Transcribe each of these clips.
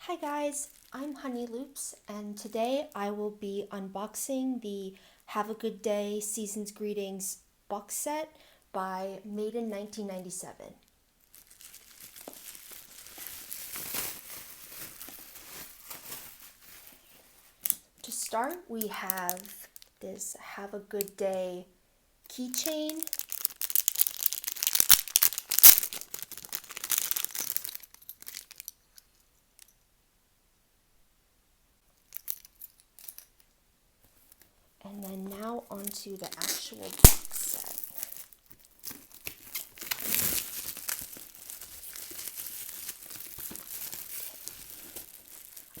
Hi guys, I'm Honey Loops, and today I will be unboxing the Have a Good Day Season's Greetings box set by Made in 1997. To start, we have this Have a Good Day keychain. And then now onto the actual box set.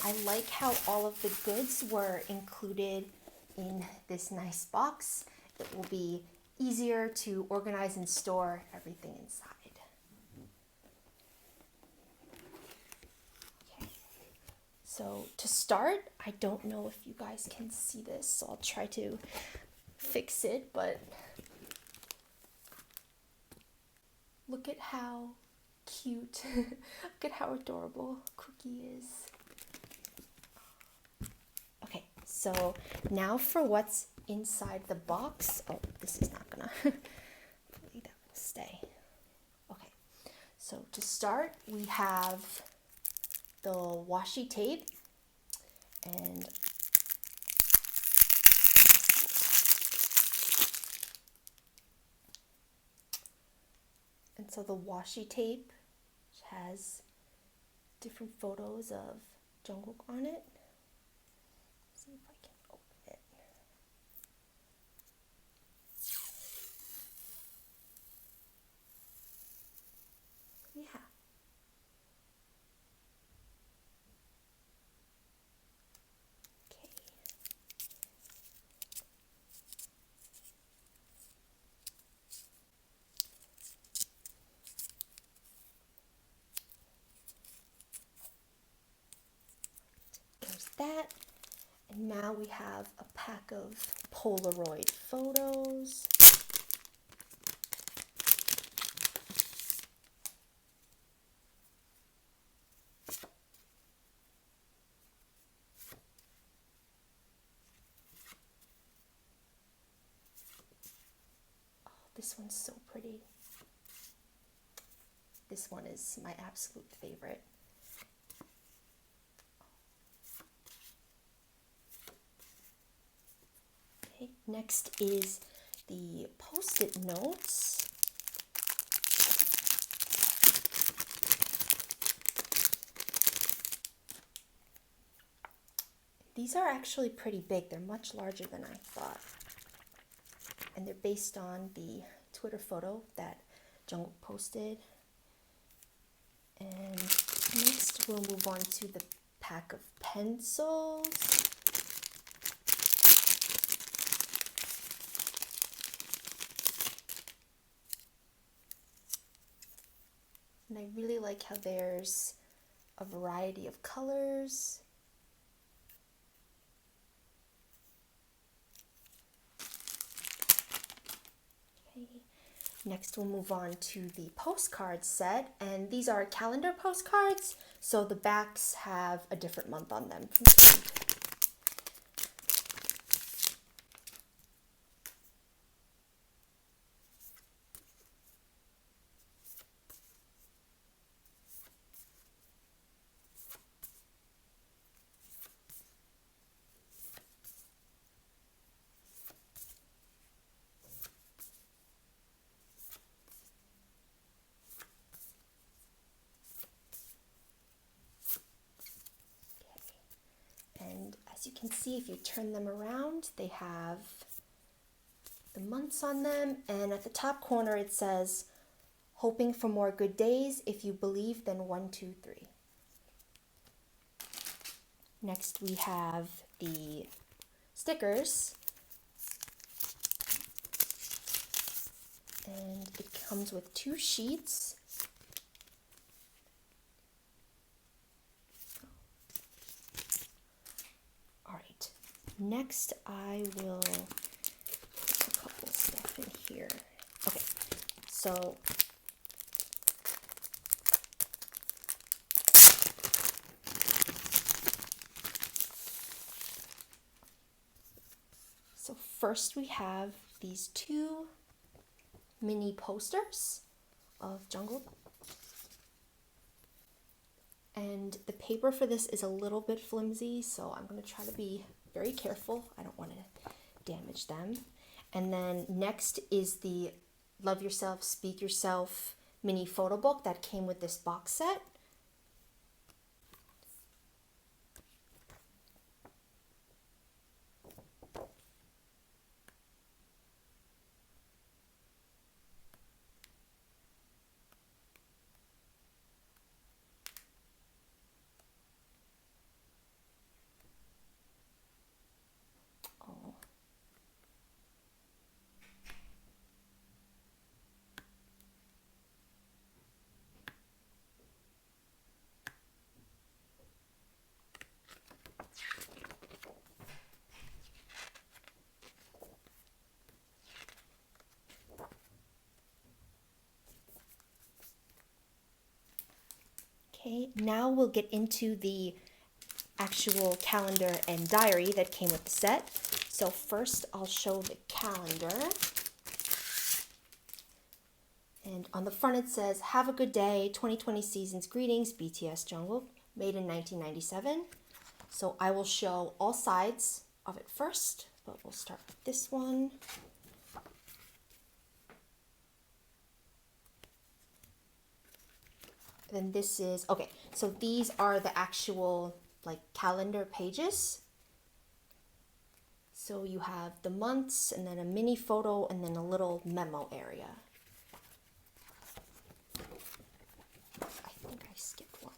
I like how all of the goods were included in this nice box. It will be easier to organize and store everything inside. Okay. So to start, I don't know if you guys can see this, so I'll try to fix it, but look at how cute, look at how adorable Cookie is. Okay, so now for what's inside the box. Oh, this is not gonna, hopefully that will stay. Okay, so to start, we have the washi tape, and so the washi tape has different photos of Jungkook on it. Let's see if I can open it. Yeah. Okay. There's that. And now we have a pack of Polaroid photos. Oh, this one's so pretty. This one is my absolute favorite. Okay, next is the Post-it notes. These are actually pretty big. They're much larger than I thought. And they're based on the Twitter photo that Jungkook posted. And next we'll move on to the pack of pencils. And I really like how there's a variety of colors. Okay. Next we'll move on to the postcard set, and these are calendar postcards, so the backs have a different month on them. And as you can see, if you turn them around, they have the months on them, and at the top corner it says, "Hoping for more good days. If you believe, then 1, 2, 3." Next we have the stickers, and it comes with 2 sheets. Alright, next I will put a couple stuff in here. Okay, so first we have these two mini posters of Jungle. And the paper for this is a little bit flimsy, so I'm going to try to be very careful. I don't want to damage them. And then next is the Love Yourself, Speak Yourself mini photo book that came with this box set. Oh. Okay, now we'll get into the actual calendar and diary that came with the set. So first I'll show the calendar. And on the front it says, "Have a good day, 2020 season's greetings, BTS Jungkook, made in 1997. So I will show all sides of it first, but we'll start with this one. Then this is, okay, so these are the actual like calendar pages. So you have the months and then a mini photo and then a little memo area. I think I skipped one.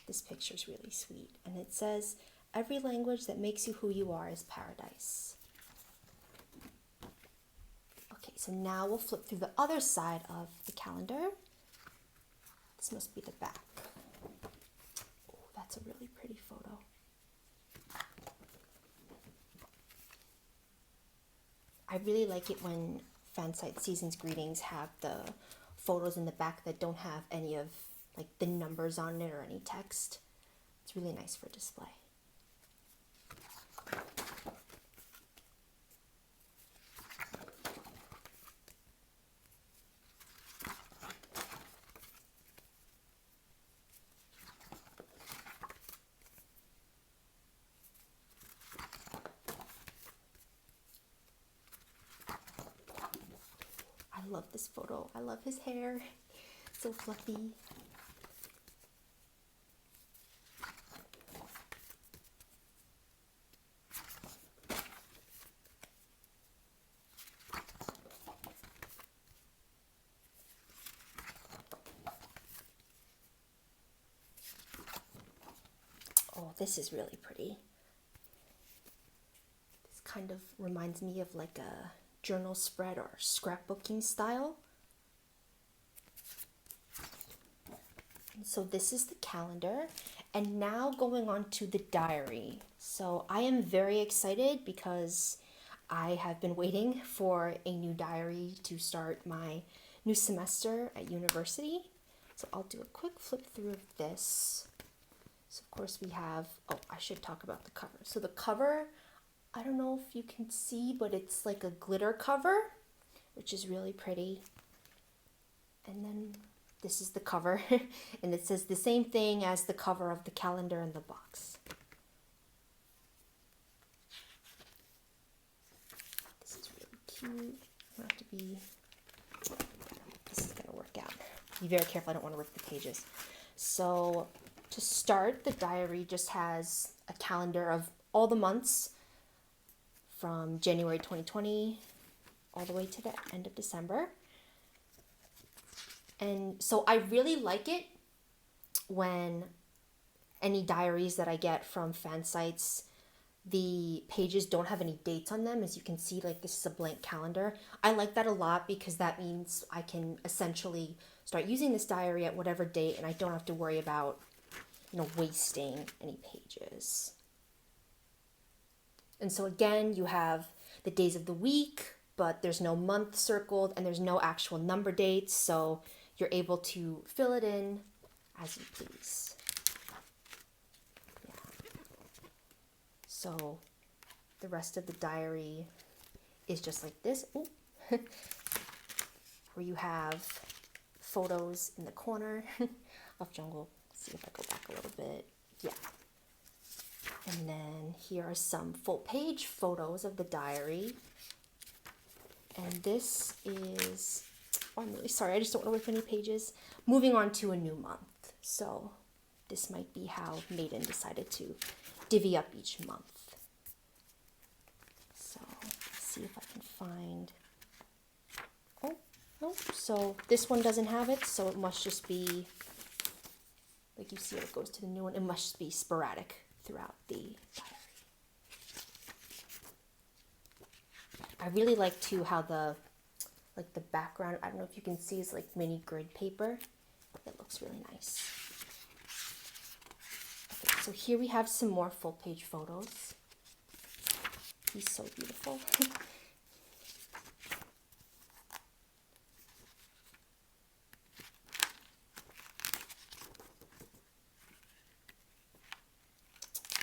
This picture is really sweet, and it says, "Every language that makes you who you are is paradise." Okay, so now we'll flip through the other side of the calendar. This must be the back. Oh, that's a really pretty photo. I really like it when Fansite Season's Greetings have the photos in the back that don't have any of like the numbers on it or any text. It's really nice for display. I love this photo. I love his hair. So fluffy. Oh, this is really pretty. This kind of reminds me of like a journal spread or scrapbooking style. And so this is the calendar, and now going on to the diary. So I am very excited because I have been waiting for a new diary to start my new semester at university. So I'll do a quick flip through of this. So of course we have, oh, I should talk about the cover. So the cover, I don't know if you can see, but it's like a glitter cover, which is really pretty. And then this is the cover, and it says the same thing as the cover of the calendar in the box. This is really cute. I have to be, this is gonna work out. Be very careful, I don't want to rip the pages. So to to start, the diary just has a calendar of all the months from January 2020 all the way to the end of December. And so I really like it when any diaries that I get from Fansites, the pages don't have any dates on them. As you can see, like, this is a blank calendar. I like that a lot because that means I can essentially start using this diary at whatever date and I don't have to worry about, wasting any pages. And so again, you have the days of the week, but there's no month circled and there's no actual number dates, so you're able to fill it in as you please. Yeah. So the rest of the diary is just like this. Ooh. Where you have photos in the corner of jungle. See if I go back a little bit. Yeah. And then here are some full page photos of the diary. And this is, I'm really sorry, I just don't want to rip any pages. Moving on to a new month. So this might be how Maiden decided to divvy up each month. So let's see if I can find, oh, no. So this one doesn't have it, so it must just be, like, you see it goes to the new one. It must be sporadic throughout the diary. I really like too how the background, I don't know if you can see, is like mini grid paper. It looks really nice. Okay, so here we have some more full page photos. He's so beautiful.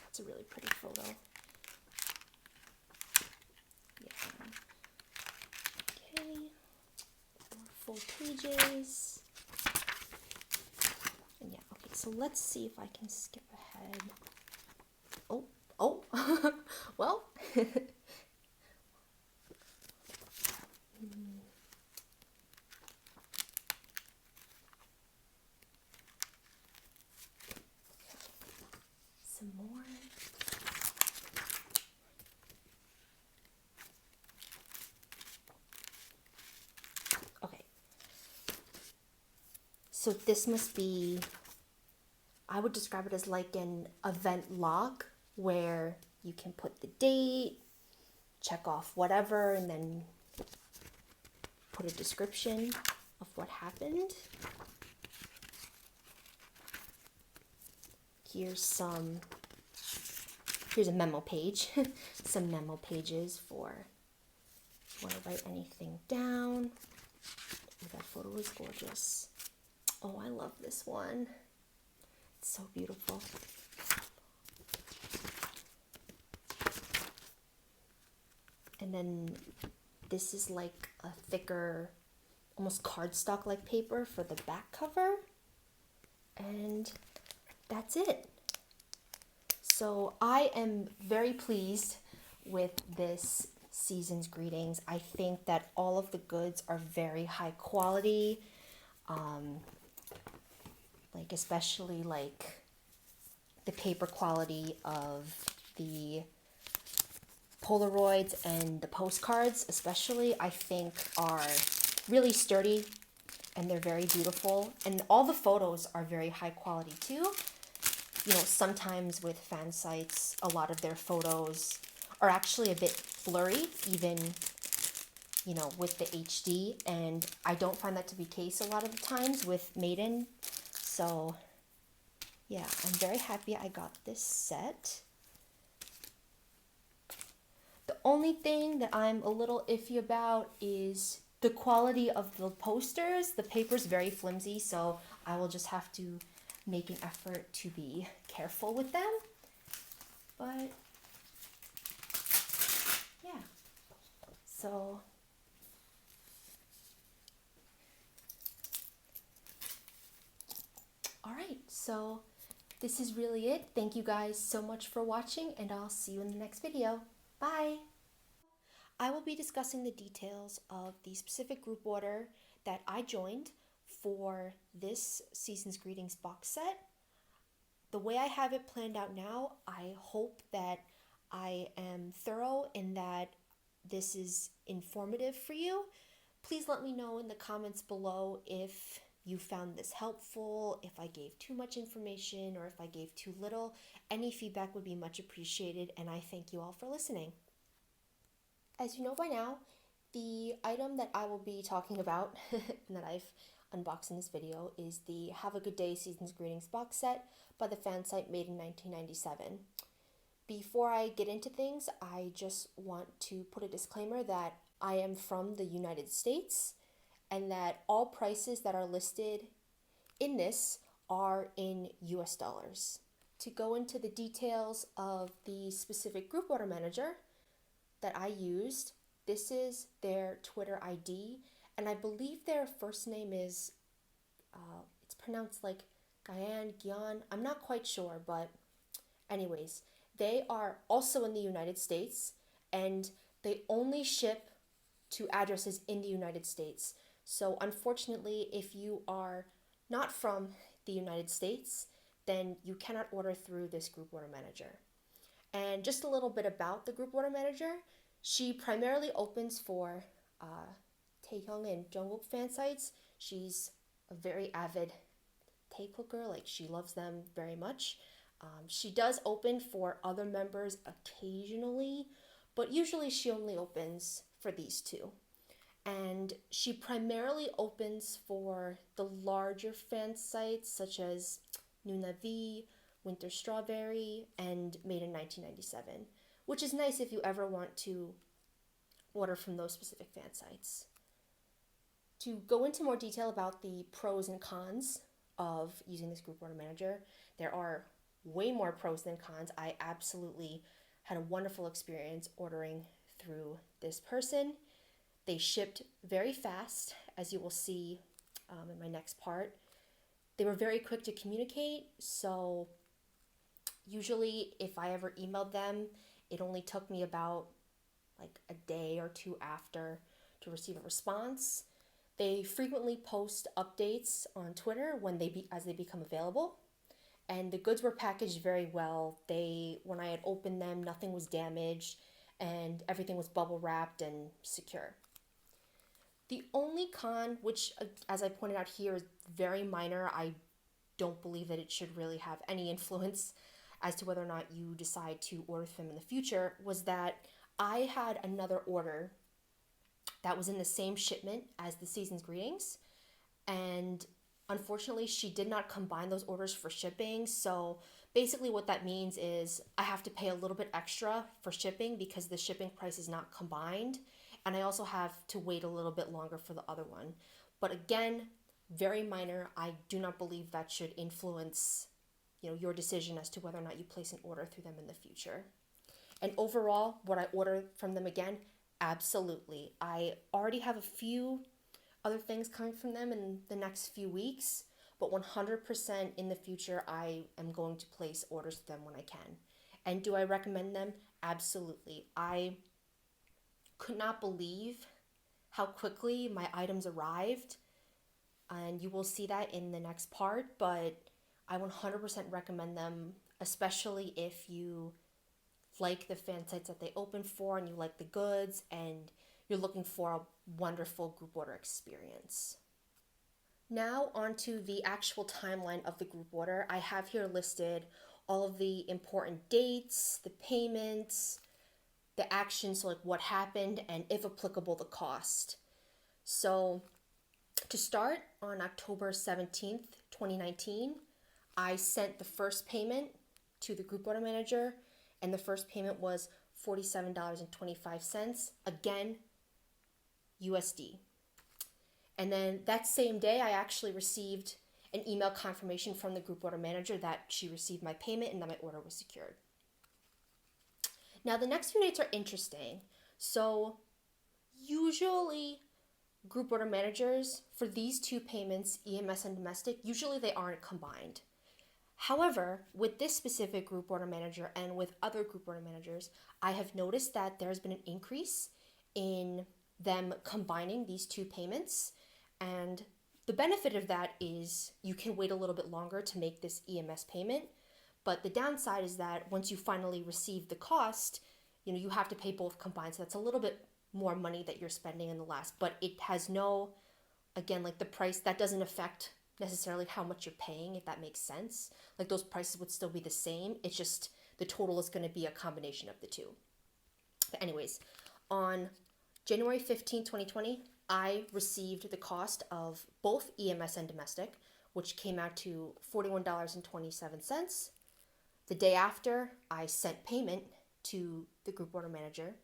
That's a really pretty photo. Yeah. Okay. More full pages. And yeah, okay, so let's see if I can skip ahead. Oh, well. Some more. Okay. So this must be, I would describe it as like an event log where you can put the date, check off whatever, and then put a description of what happened. Here's a memo page, some memo pages for if you want to write anything down. Oh, that photo is gorgeous. Oh, I love this one. It's so beautiful. And then this is like a thicker, almost cardstock-like paper for the back cover. And that's it. So I am very pleased with this season's greetings. I think that all of the goods are very high quality. Like especially like the paper quality of the Polaroids and the postcards especially, I think are really sturdy and they're very beautiful. And all the photos are very high quality too. Sometimes with Fansites, a lot of their photos are actually a bit blurry, even, with the HD. And I don't find that to be the case a lot of the times with Maiden. So, yeah, I'm very happy I got this set. The only thing that I'm a little iffy about is the quality of the posters. The paper's very flimsy, so I will just have to make an effort to be careful with them. But, yeah. So, alright, so this is really it. Thank you guys so much for watching, and I'll see you in the next video. Bye! I will be discussing the details of the specific group order that I joined for this Season's Greetings box set. the way I have it planned out now, I hope that I am thorough and that this is informative for you. Please let me know in the comments below if you found this helpful, if I gave too much information, or if I gave too little. Any feedback would be much appreciated, and I thank you all for listening. As you know by now, the item that I will be talking about and that I've unboxed in this video is the Have a Good Day Season's Greetings box set by the Fansite, made in 1997. Before I get into things, I just want to put a disclaimer that I am from the United States and that all prices that are listed in this are in US dollars. To go into the details of the specific group order manager that I used, this is their Twitter ID, and I believe their first name is, it's pronounced like Gian. I'm not quite sure, but anyways, they are also in the United States, and they only ship to addresses in the United States. So unfortunately, if you are not from the United States, then you cannot order through this group order manager. And just a little bit about the group order manager. She primarily opens for Taehyung and Jungkook fan sites. She's a very avid Taekwooker, like she loves them very much. She does open for other members occasionally, but usually she only opens for these two. And she primarily opens for the larger fan sites such as Nunavi, Winter Strawberry, and Made in 1997, which is nice if you ever want to order from those specific fan sites. To go into more detail about the pros and cons of using this group order manager, there are way more pros than cons. I absolutely had a wonderful experience ordering through this person. They shipped very fast, as you will see in my next part. They were very quick to communicate, so usually if I ever emailed them, it only took me about like a day or two after to receive a response. They frequently post updates on Twitter as they become available. And the goods were packaged very well. When I had opened them, nothing was damaged and everything was bubble wrapped and secure. The only con, which as I pointed out here is very minor, I don't believe that it should really have any influence as to whether or not you decide to order them in the future, was that I had another order that was in the same shipment as the Season's Greetings, and unfortunately she did not combine those orders for shipping. So basically what that means is I have to pay a little bit extra for shipping because the shipping price is not combined, and I also have to wait a little bit longer for the other one. But again, very minor. I do not believe that should influence your decision as to whether or not you place an order through them in the future. And overall, would I order from them again? Absolutely. I already have a few other things coming from them in the next few weeks, but 100% in the future, I am going to place orders with them when I can. And do I recommend them? Absolutely. I could not believe how quickly my items arrived, and you will see that in the next part, but I 100% recommend them, especially if you like the fan sites that they open for and you like the goods and you're looking for a wonderful group order experience. Now onto the actual timeline of the group order. I have here listed all of the important dates, the payments, the actions, so like what happened, and if applicable, the cost. So to start, on October 17th, 2019, I sent the first payment to the group order manager, and the first payment was $47.25, again, USD. And then that same day, I actually received an email confirmation from the group order manager that she received my payment and that my order was secured. Now, the next few dates are interesting. So usually group order managers, for these two payments, EMS and domestic, usually they aren't combined. However, with this specific group order manager and with other group order managers, I have noticed that there's been an increase in them combining these two payments. And the benefit of that is you can wait a little bit longer to make this EMS payment. But the downside is that once you finally receive the cost, you have to pay both combined. So that's a little bit more money that you're spending in the last, but it has no, again, like the price, that doesn't affect necessarily how much you're paying, if that makes sense. Like those prices would still be the same. It's just the total is going to be a combination of the two. But anyways, on January 15, 2020, I received the cost of both EMS and domestic, which came out to $41.27. The day after, I sent payment to the group order manager.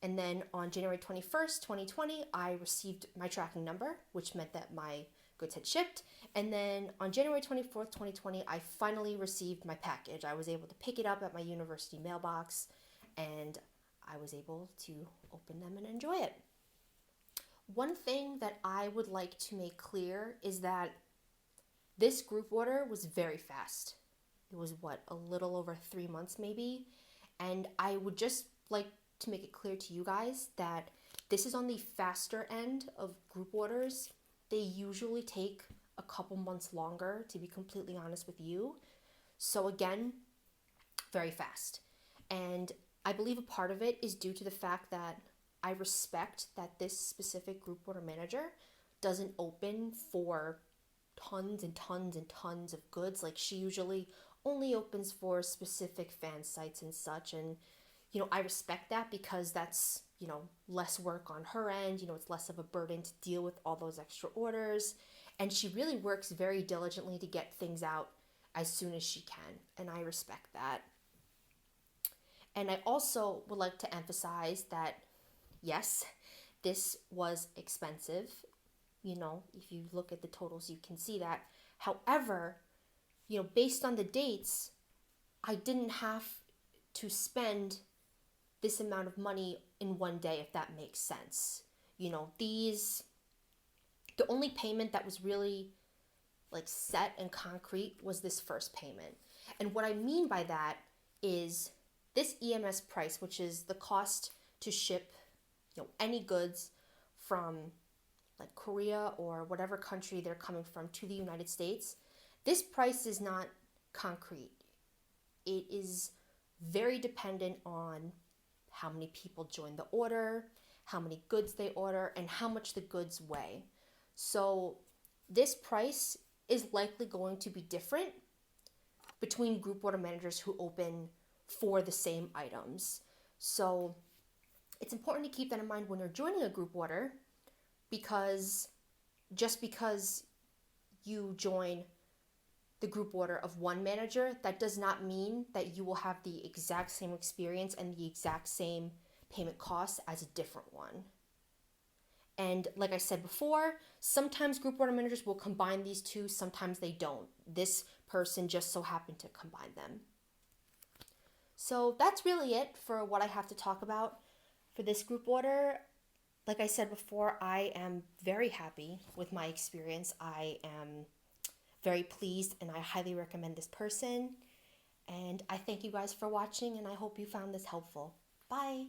And then on January 21st, 2020, I received my tracking number, which meant that my goods had shipped. And then on January 24th, 2020, I finally received my package. I was able to pick it up at my university mailbox, and I was able to open them and enjoy it. One thing that I would like to make clear is that this group order was very fast. It was a little over 3 months maybe. And I would just like to make it clear to you guys that this is on the faster end of group orders. They usually take a couple months longer, to be completely honest with you. So again, very fast. And I believe a part of it is due to the fact that I respect that this specific group order manager doesn't open for tons and tons and tons of goods. Like she usually only opens for specific fan sites and such. And, I respect that because that's, less work on her end. It's less of a burden to deal with all those extra orders. And she really works very diligently to get things out as soon as she can. And I respect that. And I also would like to emphasize that, yes, this was expensive. If you look at the totals, you can see that. However, based on the dates, I didn't have to spend this amount of money in one day, if that makes sense. The only payment that was really like set and concrete was this first payment. And what I mean by that is this EMS price, which is the cost to ship, any goods from like Korea or whatever country they're coming from to the United States. This price is not concrete. It is very dependent on how many people join the order, how many goods they order, and how much the goods weigh. So this price is likely going to be different between group order managers who open for the same items. So it's important to keep that in mind when you're joining a group order, because just because you join the group order of one manager, that does not mean that you will have the exact same experience and the exact same payment costs as a different one. And like I said before, sometimes group order managers will combine these two, sometimes they don't. This person just so happened to combine them. So that's really it for what I have to talk about for this group order. Like I said before, I am very happy with my experience. I am very pleased and I highly recommend this person. And I thank you guys for watching and I hope you found this helpful. Bye!